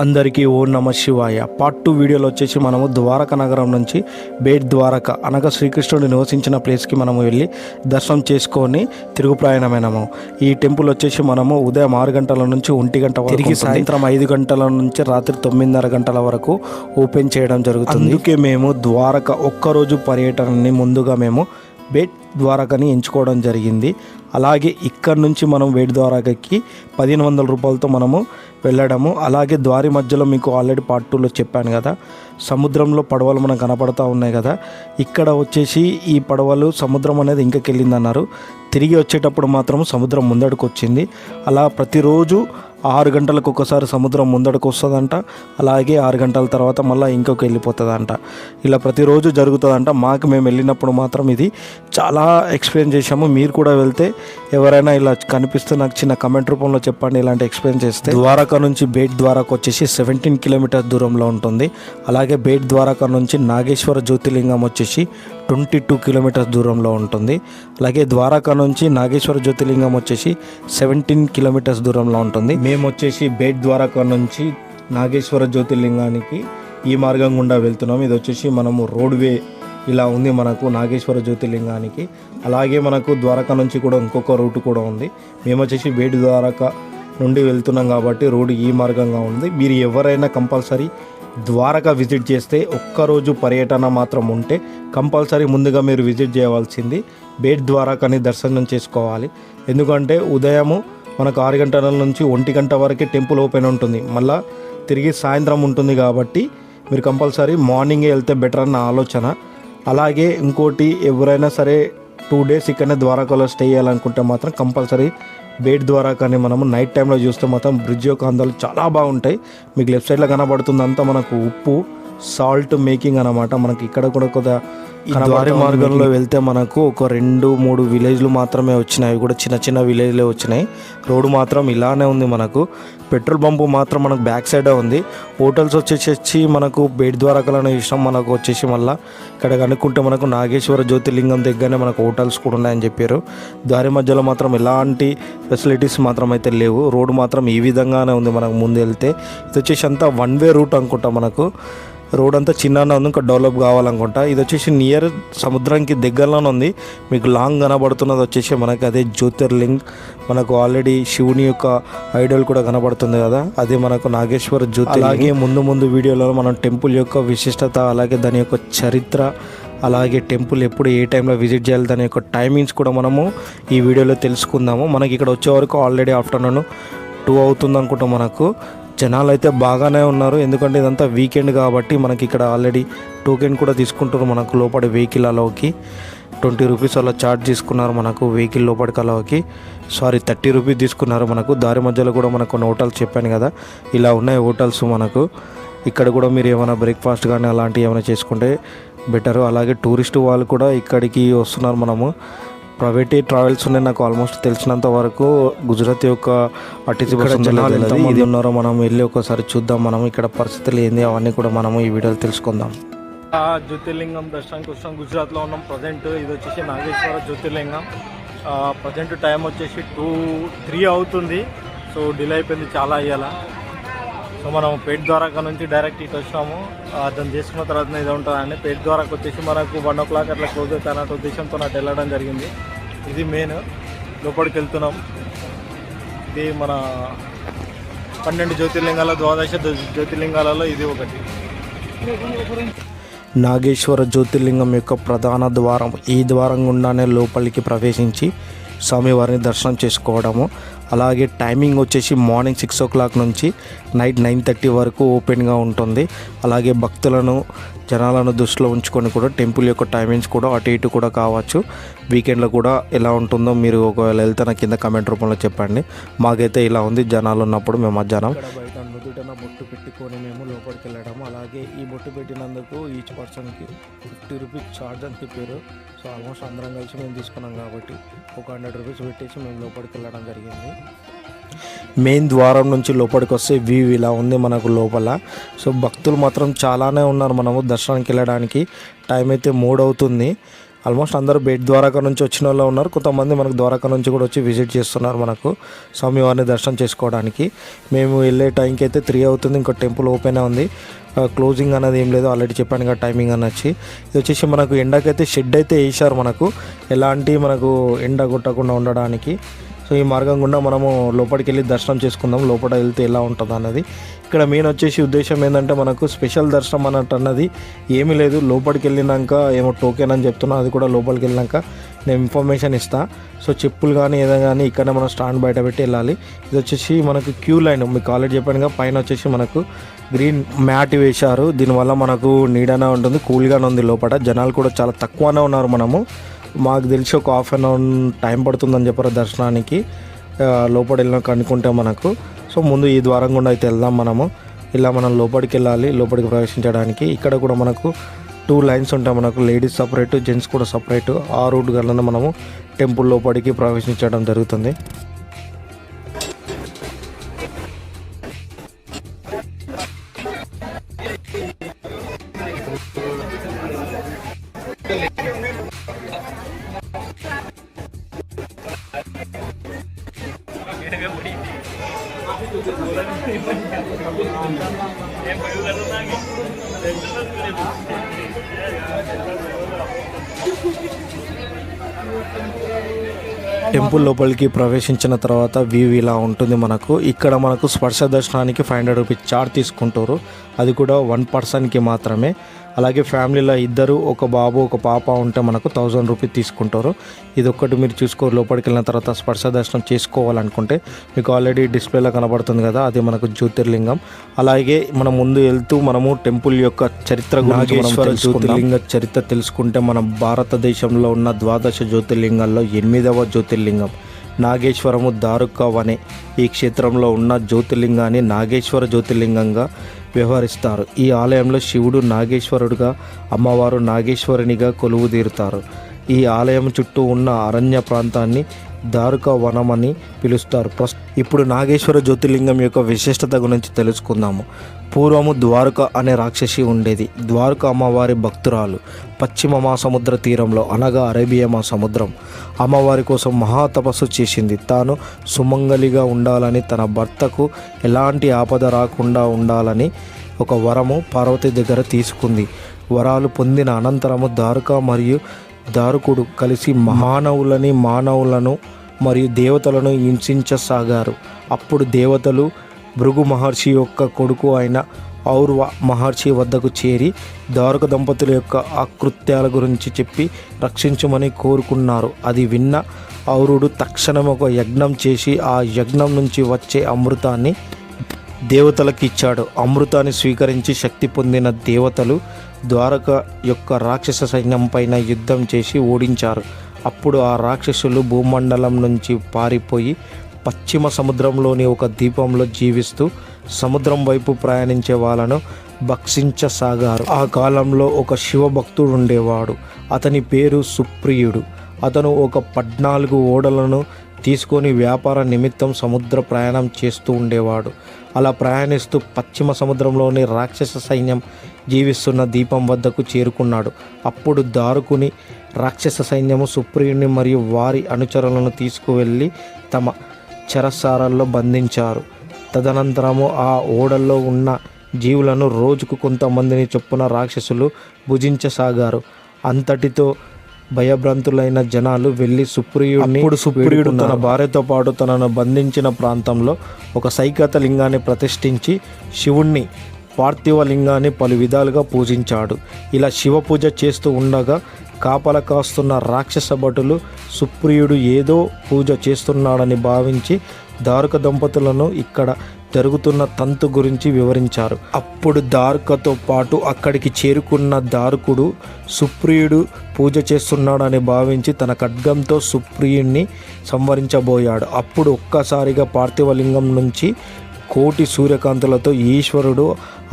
అందరికీ ఓం నమ శివాయ. పార్ట్ 2 వీడియోలో వచ్చేసి మనము ద్వారకా నగరం నుంచి బేట్ ద్వారకా అనగా శ్రీకృష్ణుడు నివసించిన ప్లేస్కి మనము వెళ్ళి దర్శనం చేసుకొని తిరుగు ప్రయాణమైనాము. ఈ టెంపుల్ వచ్చేసి మనము ఉదయం 6 గంటల నుంచి 1 గంట వరకు, తిరిగి సాయంత్రం 5 గంటల నుంచి రాత్రి 9:30 గంటల వరకు ఓపెన్ చేయడం జరుగుతుంది. అందుకే మేము ద్వారకా ఒక్కరోజు పర్యటనని ముందుగా మేము బేట్ ద్వారకాని ఎంచుకోవడం జరిగింది. అలాగే ఇక్కడ నుంచి మనం బేట్ ద్వారకాకి 1500 రూపాయలతో మనము వెళ్ళడము. అలాగే ద్వారి మధ్యలో మీకు ఆల్రెడీ పార్ట్ 2లో చెప్పాను కదా, సముద్రంలో పడవలు మనకు కనపడతా ఉన్నాయి కదా, ఇక్కడ వచ్చేసి ఈ పడవలు సముద్రం అనేది ఇంకెళ్ళిందన్నారు. తిరిగి వచ్చేటప్పుడు మాత్రం సముద్రం ముందడుకు వచ్చింది. అలా ప్రతిరోజు 6 గంటలకు ఒకసారి సముద్రం ముందడుకు వస్తుందంట. అలాగే 6 గంటల తర్వాత మళ్ళీ ఇంకొక వెళ్ళిపోతుందంట. ఇలా ప్రతిరోజు జరుగుతుందంట. మేము వెళ్ళినప్పుడు మాత్రం ఇది చాలా ఎక్స్ప్లెయిన్ చేశాము. మీరు కూడా వెళ్తే ఎవరైనా ఇలా కనిపిస్తే నాకు చిన్న కమెంట్ రూపంలో చెప్పండి, ఇలాంటి ఎక్స్ప్లెయిన్ చేస్తే. ద్వారకా నుంచి బేట్ ద్వారకా వచ్చేసి 17 కిలోమీటర్స్ దూరంలో ఉంటుంది. అలాగే బేట్ ద్వారకా నుంచి నాగేశ్వర జ్యోతిర్లింగం వచ్చేసి 22 కిలోమీటర్స్ దూరంలో ఉంటుంది. అలాగే ద్వారకా నుంచి నాగేశ్వర జ్యోతిర్లింగం వచ్చేసి 17 కిలోమీటర్స్ దూరంలో ఉంటుంది. మేము వచ్చేసి బేట్ ద్వారకా నుంచి నాగేశ్వర జ్యోతిర్లింగానికి ఈ మార్గం గుండా వెళ్తున్నాం. ఇది వచ్చేసి మనము రోడ్వే ఇలా ఉంది మనకు నాగేశ్వర జ్యోతిర్లింగానికి. అలాగే మనకు ద్వారకా నుంచి కూడా ఇంకొక రూట్ కూడా ఉంది. మేము వచ్చేసి బేట్ ద్వారకా నుండి వెళ్తున్నాం కాబట్టి రోడ్డు ఈ మార్గంగా ఉంది. మీరు ఎవరైనా కంపల్సరీ ద్వారకా విజిట్ చేస్తే ఒక్కరోజు పర్యటన మాత్రం ఉంటే కంపల్సరీ ముందుగా మీరు విజిట్ చేయవలసింది బేట్ ద్వారకాని దర్శనం చేసుకోవాలి. ఎందుకంటే ఉదయము మనకు 6 గంటల నుంచి 1 గంట వరకే టెంపుల్ ఓపెన్ ఉంటుంది. మళ్ళీ తిరిగి సాయంత్రం ఉంటుంది కాబట్టి మీరు కంపల్సరీ మార్నింగే వెళ్తే బెటర్ అన్న ఆలోచన. అలాగే ఇంకోటి, ఎవరైనా సరే 2 డేస్ ఇక్కడనే ద్వారకాలో స్టే చేయాలనుకుంటే మాత్రం కంపల్సరీ బేట్ ద్వారకాని మనము నైట్ టైంలో చూస్తే మాత్రం బ్రిడ్జ్ యొక్క అందాలు చాలా బాగుంటాయి. మీకు లెఫ్ట్ సైడ్లో కనబడుతుంది అంతా మనకు ఉప్పు సాల్ట్ మేకింగ్ అన్నమాట. మనకి ఇక్కడ కూడా కొద్దిగా ద్వారి మార్గంలో వెళ్తే మనకు ఒక 2-3 విలేజ్లు మాత్రమే వచ్చినాయి. కూడా చిన్న చిన్న విలేజ్లే వచ్చినాయి. రోడ్డు మాత్రం ఇలానే ఉంది. మనకు పెట్రోల్ బంపు మాత్రం మనకు బ్యాక్ సైడే ఉంది. హోటల్స్ వచ్చేసి మనకు బేట్ ద్వారకాలోనే ఇష్టం. మనకు వచ్చేసి మళ్ళీ ఇక్కడ కనుక్కుంటే మనకు నాగేశ్వర జ్యోతిర్లింగం దగ్గరనే మనకు హోటల్స్ కూడా ఉన్నాయని చెప్పారు. దారి మధ్యలో మాత్రం ఎలాంటి ఫెసిలిటీస్ మాత్రం అయితే లేవు. రోడ్డు మాత్రం ఈ విధంగానే ఉంది. మనకు ముందు వెళ్తే ఇది వచ్చేసి అంతా 1 వే రూట్ అనుకుంటా. మనకు రోడ్ అంతా చిన్నగా ఉంది, ఇంకా డెవలప్ కావాలనుకుంటా. ఇది వచ్చేసి నియర్ సముద్రానికి దగ్గరలోనే ఉంది. మీకు లాంగ్ కనబడుతున్నది వచ్చేసి మనకి అదే జ్యోతిర్లింగ్. మనకు ఆల్రెడీ శివుని యొక్క ఐడల్ కూడా కనబడుతుంది కదా, అదే మనకు నాగేశ్వర జ్యోతి. అలాగే ముందు వీడియోలో మనం టెంపుల్ యొక్క విశిష్టత, అలాగే దాని యొక్క చరిత్ర, అలాగే టెంపుల్ ఎప్పుడు ఏ టైంలో విజిట్ చేయాలి దాని యొక్క టైమింగ్స్ కూడా మనము ఈ వీడియోలో తెలుసుకుందాము. మనకి ఇక్కడ వచ్చే వరకు ఆల్రెడీ ఆఫ్టర్నూన్ 2 అవుతుంది అనుకుంటాం. మనకు జనాలు అయితే బాగానే ఉన్నారు. ఎందుకంటే ఇదంతా వీకెండ్ కాబట్టి మనకి ఇక్కడ ఆల్రెడీ టోకెన్ కూడా తీసుకుంటారు. మనకు లోపలి వెహికల్ అలౌకి 20 రూపీస్ అలా ఛార్జ్ తీసుకున్నారు. మనకు వెహికల్ లోపలికి అలౌకి 30 రూపీస్ తీసుకున్నారు. మనకు దారి మధ్యలో కూడా మనకు కొన్ని హోటల్స్ చెప్పాను కదా, ఇలా ఉన్నాయి హోటల్స్. మనకు ఇక్కడ కూడా మీరు ఏమైనా బ్రేక్ఫాస్ట్ కానీ అలాంటివి ఏమైనా చేసుకుంటే బెటరు. అలాగే టూరిస్ట్ వాళ్ళు కూడా ఇక్కడికి వస్తున్నారు. మనము ప్రైవేట్ ట్రావెల్స్ ఉన్నాయి. నాకు ఆల్మోస్ట్ తెలిసినంత వరకు గుజరాత్ యొక్క ఆర్టీసీ బస్ ఇది ఉన్నారో మనం వెళ్ళి ఒకసారి చూద్దాం. మనం ఇక్కడ పరిస్థితులు ఏంది అవన్నీ కూడా మనము ఈ వీడియోలో తెలుసుకుందాం. జ్యోతిర్లింగం దర్శనానికి వస్తాం. గుజరాత్లో ఉన్నాం ప్రజెంట్. ఇది వచ్చేసి నాగేశ్వర జ్యోతిర్లింగం. ప్రజెంట్ టైం వచ్చేసి 2-3 అవుతుంది. సో డిలే అయిపోయింది చాలా అయ్యాల. సో మనం బేట్ ద్వారకా నుంచి డైరెక్ట్ ఇటు వచ్చినాము. దాన్ని చేసుకున్న తర్వాత ఇది ఉంటుందండి. బేట్ ద్వారకా వచ్చేసి మనకు 1 o'clock అట్లా క్లోజ్ అవుతాయి అన్నట్టు ఉద్దేశంతో నాకు వెళ్ళడం జరిగింది. ఇది మెయిన్. లోపలికి వెళ్తున్నాం. ఇది మన 12 జ్యోతిర్లింగాల 12 జ్యోతిర్లింగాలలో ఇది ఒకటి. నాగేశ్వర జ్యోతిర్లింగం యొక్క ప్రధాన ద్వారం. ఈ ద్వారం గుండానే లోపలికి ప్రవేశించి స్వామివారిని దర్శనం చేసుకోవడము. అలాగే టైమింగ్ వచ్చేసి మార్నింగ్ 6 o'clock నుంచి నైట్ 9:30 వరకు ఓపెన్గా ఉంటుంది. అలాగే భక్తులను జనాలను దృష్టిలో ఉంచుకొని కూడా టెంపుల్ యొక్క టైమింగ్స్ కూడా అటు ఇటు కూడా కావచ్చు. వీకెండ్లో కూడా ఎలా ఉంటుందో మీరు ఒకవేళ వెళ్తే నాకు కింద కమెంట్ రూపంలో చెప్పండి. మాకైతే ఇలా ఉంది. జనాలు ఉన్నప్పుడు మేము మధ్యాహ్నం బయట నుదుటన బొట్టు పెట్టుకొని మేము లోపలికి వెళ్ళడము. అలాగే ఈ బొట్టు పెట్టినందుకు ఈచ్ పర్సన్కి 50 రూపీస్ ఛార్జ్ అని చెప్పారు. సో ఆల్మోస్ట్ అందరం కలిసి మేము తీసుకున్నాం కాబట్టి ఒక 100 రూపీస్ పెట్టేసి మేము లోపలికి వెళ్ళడం జరిగింది. మెయిన్ ద్వారం నుంచి లోపలికి వస్తే వ్యూ ఇలా ఉంది మనకు లోపల. సో భక్తులు మాత్రం చాలానే ఉన్నారు. మనము దర్శనానికి వెళ్ళడానికి టైం అయితే 3 అవుతుంది. ఆల్మోస్ట్ అందరూ బేట్ ద్వారకా నుంచి వచ్చిన వాళ్ళు ఉన్నారు. కొంతమంది మనకు ద్వారకా నుంచి కూడా వచ్చి విజిట్ చేస్తున్నారు మనకు స్వామివారిని దర్శనం చేసుకోవడానికి. మేము వెళ్ళే టైంకి అయితే 3 అవుతుంది. ఇంకో టెంపుల్ ఓపెన్ ఉంది, క్లోజింగ్ అనేది ఏం లేదు. ఆల్రెడీ చెప్పాను కదా టైమింగ్ అని వచ్చి. ఇది వచ్చేసి మనకు ఎండకైతే షెడ్ అయితే వేసారు మనకు, ఎలాంటి మనకు ఎండ కొట్టకుండా ఉండడానికి. సో ఈ మార్గం గుండా మనము లోపలికి వెళ్ళి దర్శనం చేసుకుందాం, లోపల వెళ్తే ఎలా ఉంటుంది అన్నది. ఇక్కడ మెయిన్ వచ్చేసి ఉద్దేశం ఏంటంటే మనకు స్పెషల్ దర్శనం అన్నది ఏమీ లేదు. లోపలికి వెళ్ళినాక ఏమో టోకెన్ అని చెప్తున్నా, అది కూడా లోపలికి వెళ్ళినాక నేను ఇన్ఫర్మేషన్ ఇస్తాను. సో చెప్పులు కానీ ఏదైనా కానీ ఇక్కడనే మనం స్టాండ్ బయట పెట్టి వెళ్ళాలి. ఇది వచ్చేసి మనకు క్యూ లైన్, మీకు ఆల్రెడీ చెప్పానుగా. పైన వచ్చేసి మనకు గ్రీన్ మ్యాట్ వేశారు, దీనివల్ల మనకు నీడనే ఉంటుంది, కూల్గానే ఉంది. లోపల జనాలు కూడా చాలా తక్కువనే ఉన్నారు. మనము మాకు తెలిసి ఒక ½ అన్ అవర్ టైం పడుతుందని చెప్పారు దర్శనానికి లోపల వెళ్ళినాక అనుకుంటే మనకు. సో ముందు ఈ ద్వారం గుండా అయితే వెళ్దాం మనము. ఇలా మనం లోపలికి వెళ్ళాలి. లోపలికి ప్రవేశించడానికి ఇక్కడ కూడా మనకు 2 లైన్స్ ఉంటాయి మనకు, లేడీస్ సపరేట్, జెంట్స్ కూడా సపరేట్. ఆ రూట్ గలన మనము టెంపుల్ లోపలికి ప్రవేశించడం జరుగుతుంది. టెంపుల్ లోపలికి ప్రవేశించిన తర్వాత వ్యూ ఇలా ఉంటుంది మనకు. ఇక్కడ మనకు స్పర్శ దర్శనానికి 500 రూపీస్ చార్జ్ తీసుకుంటారు, అది కూడా 1 పర్సన్కి మాత్రమే. అలాగే ఫ్యామిలీలో 2, ఒక బాబు ఒక పాప ఉంటే మనకు 1000 రూపీస్ తీసుకుంటారు. ఇది ఒక్కటి మీరు చూసుకోరు. లోపలికి వెళ్ళిన తర్వాత స్పర్శ దర్శనం చేసుకోవాలనుకుంటే మీకు ఆల్రెడీ డిస్ప్లేలో కనబడుతుంది కదా, అది మనకు జ్యోతిర్లింగం. అలాగే మనం ముందు వెళ్తూ మనము టెంపుల్ యొక్క చరిత్ర గురించి, నాగేశ్వర జ్యోతిర్లింగ చరిత్ర తెలుసుకుంటే మన భారతదేశంలో ఉన్న 12 జ్యోతిర్లింగాల్లో 8వ జ్యోతిర్లింగం నాగేశ్వరము దారుకావనే. ఈ క్షేత్రంలో ఉన్న జ్యోతిర్లింగాన్ని నాగేశ్వర జ్యోతిర్లింగంగా వ్యవహరిస్తారు. ఈ ఆలయంలో శివుడు నాగేశ్వరుడుగా, అమ్మవారు నాగేశ్వరునిగా కొలువుదీరుతారు. ఈ ఆలయం చుట్టూ ఉన్న అరణ్య ప్రాంతాన్ని దారుకా వనం అని పిలుస్తారు. ఇప్పుడు నాగేశ్వర జ్యోతిర్లింగం యొక్క విశిష్టత గురించి తెలుసుకుందాము. పూర్వము ద్వారక అనే రాక్షసి ఉండేది. ద్వారక అమ్మవారి భక్తురాలు. పశ్చిమ మహాసముద్ర తీరంలో, అనగా అరేబియా మహాసముద్రం, అమ్మవారి కోసం మహాతపస్సు చేసింది. తాను సుమంగలిగా ఉండాలని, తన భర్తకు ఎలాంటి ఆపద రాకుండా ఉండాలని ఒక వరము పార్వతి దగ్గర తీసుకుంది. వరాలు పొందిన అనంతరము ద్వారక మరియు దారుకుడు కలిసి మానవులను మరియు దేవతలను హింసించసాగారు. అప్పుడు దేవతలు భృగు మహర్షి యొక్క కొడుకు అయిన ఔర్వ మహర్షి వద్దకు చేరి దారుక దంపతుల యొక్క అకృత్యాల గురించి చెప్పి రక్షించమని కోరుకున్నారు. అది విన్న ఔరుడు తక్షణం ఒక యజ్ఞం చేసి ఆ యజ్ఞం నుంచి వచ్చే అమృతాన్ని దేవతలకు ఇచ్చాడు. అమృతాన్ని స్వీకరించి శక్తి పొందిన దేవతలు ద్వారక యొక్క రాక్షస సైన్యం పైన యుద్ధం చేసి ఓడించారు. అప్పుడు ఆ రాక్షసులు భూమండలం నుంచి పారిపోయి పశ్చిమ సముద్రంలోని ఒక ద్వీపంలో జీవిస్తూ సముద్రం వైపు ప్రయాణించే వాళ్ళను భక్షించసాగారు. ఆ కాలంలో ఒక శివభక్తుడు ఉండేవాడు. అతని పేరు సుప్రియుడు. అతను ఒక 14 ఓడలను తీసుకొని వ్యాపార నిమిత్తం సముద్ర ప్రయాణం చేస్తూ ఉండేవాడు. అలా ప్రయాణిస్తూ పశ్చిమ సముద్రంలోని రాక్షస సైన్యం జీవిస్తున్న ద్వీపం వద్దకు చేరుకున్నాడు. అప్పుడు దారుకుని రాక్షస సైన్యము సుప్రియుని మరియు వారి అనుచరులను తీసుకువెళ్ళి తమ చెరసారాల్లో బంధించారు. తదనంతరము ఆ ఓడల్లో ఉన్న జీవులను రోజుకు కొంతమందిని చొప్పున రాక్షసులు భుజించసాగారు. అంతటితో భయభ్రాంతులైన జనాలు వెళ్ళి సుప్రియుడు తన భార్యతో పాటు తనను బంధించిన ప్రాంతంలో ఒక సైకత లింగాన్ని ప్రతిష్ఠించి శివుణ్ణి పార్థివ లింగాన్ని పలు విధాలుగా పూజించాడు. ఇలా శివ పూజ చేస్తూ ఉండగా కాపల కాస్తున్న రాక్షస భటులు సుప్రియుడు ఏదో పూజ చేస్తున్నాడని భావించి దారుక దంపతులను ఇక్కడ జరుగుతున్న తంతు గురించి వివరించారు. అప్పుడు దారుకతో పాటు అక్కడికి చేరుకున్న దారుకుడు సుప్రియుడు పూజ చేస్తున్నాడని భావించి తన ఖడ్గంతో సుప్రియుణ్ణి సంహరించబోయాడు. అప్పుడు ఒక్కసారిగా పార్థివలింగం నుంచి కోటి సూర్యకాంతులతో ఈశ్వరుడు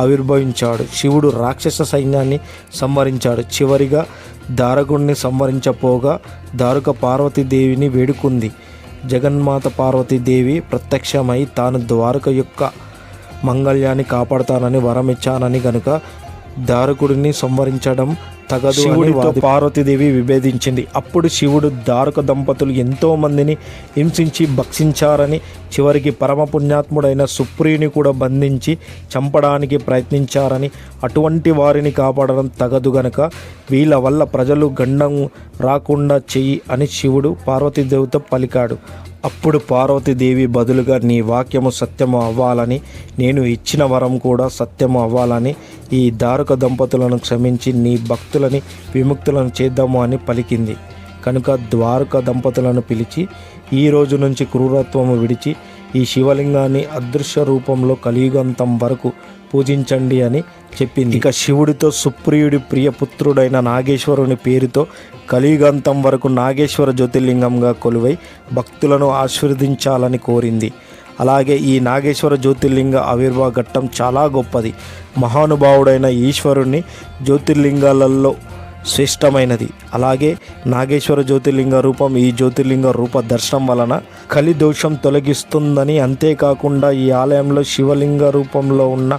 ఆవిర్భవించాడు. శివుడు రాక్షస సైన్యాన్ని సంహరించాడు. చివరిగా దారకుడిని సంహరించపోగా దారుక పార్వతీదేవిని వేడుకుంది. జగన్మాత పార్వతీదేవి ప్రత్యక్షమై తాను ద్వారక యొక్క మంగళ్యాన్ని కాపాడుతానని వరమిచ్చానని గనుక దారుకుడిని సంవరించడం తగదు అని పార్వతీదేవి విభేదించింది. అప్పుడు శివుడు దారుక దంపతులు ఎంతో మందిని హింసించి భక్షించారని, చివరికి పరమ పుణ్యాత్ముడైన సుప్రియుని కూడా బంధించి చంపడానికి ప్రయత్నించారని, అటువంటి వారిని కాపాడడం తగదు గనక వీళ్ళ వల్ల ప్రజలు గండం రాకుండా చెయ్యి అని శివుడు పార్వతీదేవితో పలికాడు. అప్పుడు పార్వతీదేవి బదులుగా నీ వాక్యము సత్యము అవ్వాలని, నేను ఇచ్చిన వరం కూడా సత్యము అవ్వాలని ఈ దారుక దంపతులను క్షమించి నీ భక్తులని విముక్తులను చేద్దాము అని పలికింది. కనుక ద్వారక దంపతులను పిలిచి ఈ రోజు నుంచి క్రూరత్వము విడిచి ఈ శివలింగాన్ని అదృశ్య రూపంలో కలియుగంతం వరకు పూజించండి అని చెప్పింది. ఇక శివుడితో సుప్రియుడి ప్రియపుత్రుడైన నాగేశ్వరుని పేరుతో కలియుగంతం వరకు నాగేశ్వర జ్యోతిర్లింగంగా కొలువై భక్తులను ఆశీర్వదించాలని కోరింది. అలాగే ఈ నాగేశ్వర జ్యోతిర్లింగ ఆవిర్భావ ఘట్టం చాలా గొప్పది. మహానుభావుడైన ఈశ్వరుని జ్యోతిర్లింగాలలో శ్రేష్టమైనది. అలాగే నాగేశ్వర జ్యోతిర్లింగ రూపం ఈ జ్యోతిర్లింగ రూప దర్శనం వలన కలి దోషం తొలగిస్తుందని, అంతేకాకుండా ఈ ఆలయంలో శివలింగ రూపంలో ఉన్న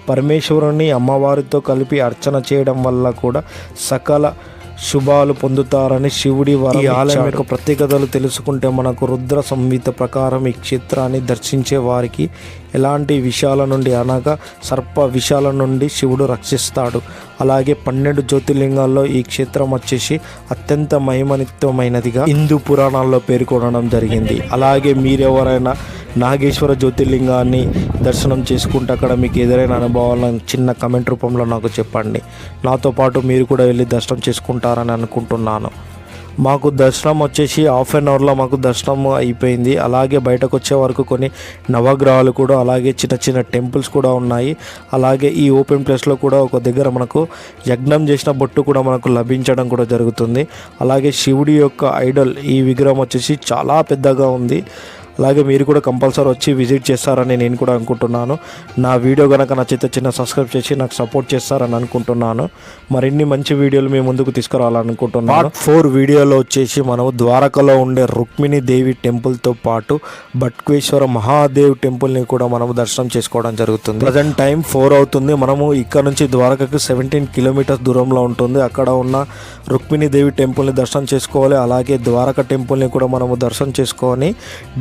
పరమేశ్వరుని అమ్మవారితో కలిపి అర్చన చేయడం వల్ల కూడా సకల శుభాలు పొందుతారని శివుడి వారి ఈ ఆలయం యొక్క ప్రత్యేకతలు తెలుసుకుంటే మనకు రుద్ర సంహిత ప్రకారం ఈ క్షేత్రాన్ని దర్శించే వారికి ఎలాంటి విషయాల నుండి అనగా సర్ప విషయాల నుండి శివుడు రక్షిస్తాడు. అలాగే 12 జ్యోతిర్లింగాల్లో ఈ క్షేత్రం వచ్చేసి అత్యంత మహిమనిత్యమైనదిగా హిందూ పురాణాల్లో పేర్కొనడం జరిగింది. అలాగే మీరెవరైనా నాగేశ్వర జ్యోతిర్లింగాన్ని దర్శనం చేసుకుంటే అక్కడ మీకు ఎదురైన అనుభవాలను చిన్న కమెంట్ రూపంలో నాకు చెప్పండి. నాతో పాటు మీరు కూడా వెళ్ళి దర్శనం చేసుకుంటారని అనుకుంటున్నాను. మాకు దర్శనం వచ్చేసి హాఫ్ అన్ అవర్లో మాకు దర్శనం అయిపోయింది. అలాగే బయటకు వచ్చే వరకు కొన్ని నవగ్రహాలు కూడా, అలాగే చిన్న చిన్న టెంపుల్స్ కూడా ఉన్నాయి. అలాగే ఈ ఓపెన్ ప్లేస్లో కూడా ఒక దగ్గర మనకు యజ్ఞం చేసిన బొట్టు కూడా మనకు లభించడం కూడా జరుగుతుంది. అలాగే శివుడి యొక్క ఐడల్ ఈ విగ్రహం వచ్చేసి చాలా పెద్దగా ఉంది. అలాగే మీరు కూడా కంపల్సరీ వచ్చి విజిట్ చేస్తారని నేను కూడా అనుకుంటున్నాను. నా వీడియో కనుక నచ్చితే చిన్న సబ్స్క్రైబ్ చేసి నాకు సపోర్ట్ చేస్తారని అనుకుంటున్నాను. మరిన్ని మంచి వీడియోలు మీ ముందుకు తీసుకురావాలనుకుంటున్నాను. పార్ట్ 4 వీడియోలో వచ్చేసి మనం ద్వారకలో ఉండే రుక్మిణి దేవి టెంపుల్తో పాటు బట్కేశ్వర మహాదేవ్ టెంపుల్ని కూడా మనము దర్శనం చేసుకోవడం జరుగుతుంది. ప్రజెంట్ టైం 4 అవుతుంది. మనము ఇక్కడ నుంచి ద్వారకకు 17 కిలోమీటర్స్ దూరంలో ఉంటుంది. అక్కడ ఉన్న రుక్మిణి దేవి టెంపుల్ని దర్శనం చేసుకోవాలి. అలాగే ద్వారక టెంపుల్ని కూడా మనము దర్శనం చేసుకొని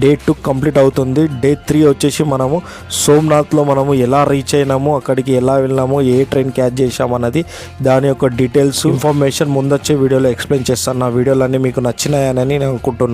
డే 2 కంప్లీట్ అవుతుంది. డే 3 వచ్చేసి మనము సోమనాథ్లో మనము ఎలా రీచ్ అయినాము, అక్కడికి ఎలా వెళ్ళాము, ఏ ట్రైన్ క్యాచ్ చేసామన్నది దాని యొక్క డీటెయిల్స్ ఇన్ఫర్మేషన్ ముందొచ్చే వీడియోలో ఎక్స్ప్లెయిన్ చేస్తాను. నా వీడియోలన్నీ మీకు నచ్చినాయని నేను అనుకుంటున్నాను.